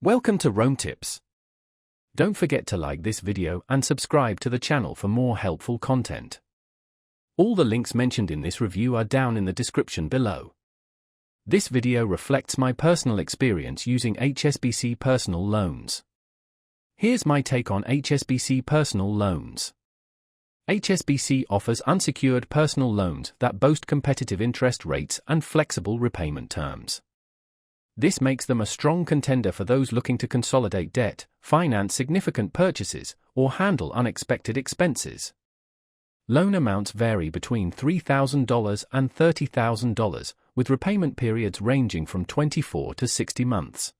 Welcome to Rome Tips. Don't forget to like this video and subscribe to the channel for more helpful content. All the links mentioned in this review are down in the description below. This video reflects my personal experience using HSBC personal loans. Here's my take on HSBC personal loans. HSBC offers unsecured personal loans that boast competitive interest rates and flexible repayment terms. This makes them a strong contender for those looking to consolidate debt, finance significant purchases, or handle unexpected expenses. Loan amounts vary between $3,000 and $30,000, with repayment periods ranging from 24 to 60 months.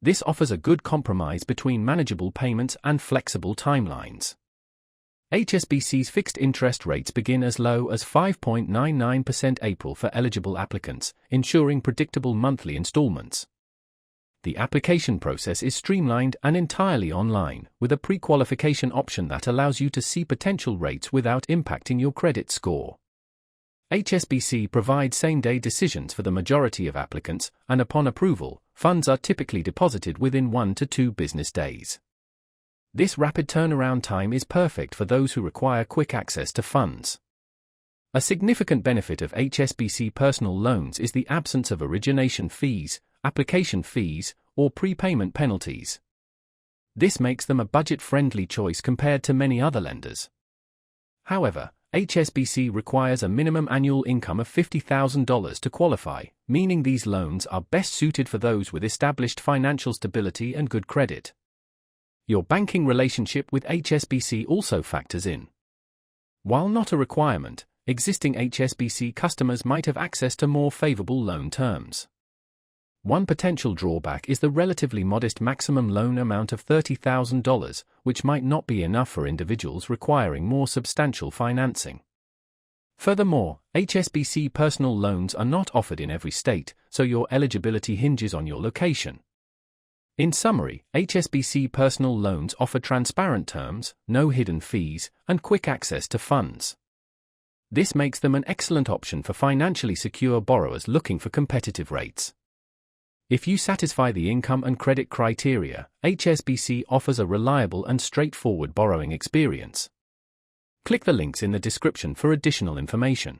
This offers a good compromise between manageable payments and flexible timelines. HSBC's fixed interest rates begin as low as 5.99% April for eligible applicants, ensuring predictable monthly installments. The application process is streamlined and entirely online, with a pre-qualification option that allows you to see potential rates without impacting your credit score. HSBC provides same-day decisions for the majority of applicants, and upon approval, funds are typically deposited within 1 to 2 business days. This rapid turnaround time is perfect for those who require quick access to funds. A significant benefit of HSBC personal loans is the absence of origination fees, application fees, or prepayment penalties. This makes them a budget-friendly choice compared to many other lenders. However, HSBC requires a minimum annual income of $50,000 to qualify, meaning these loans are best suited for those with established financial stability and good credit. Your banking relationship with HSBC also factors in. While not a requirement, existing HSBC customers might have access to more favorable loan terms. One potential drawback is the relatively modest maximum loan amount of $30,000, which might not be enough for individuals requiring more substantial financing. Furthermore, HSBC personal loans are not offered in every state, so your eligibility hinges on your location. In summary, HSBC personal loans offer transparent terms, no hidden fees, and quick access to funds. This makes them an excellent option for financially secure borrowers looking for competitive rates. If you satisfy the income and credit criteria, HSBC offers a reliable and straightforward borrowing experience. Click the links in the description for additional information.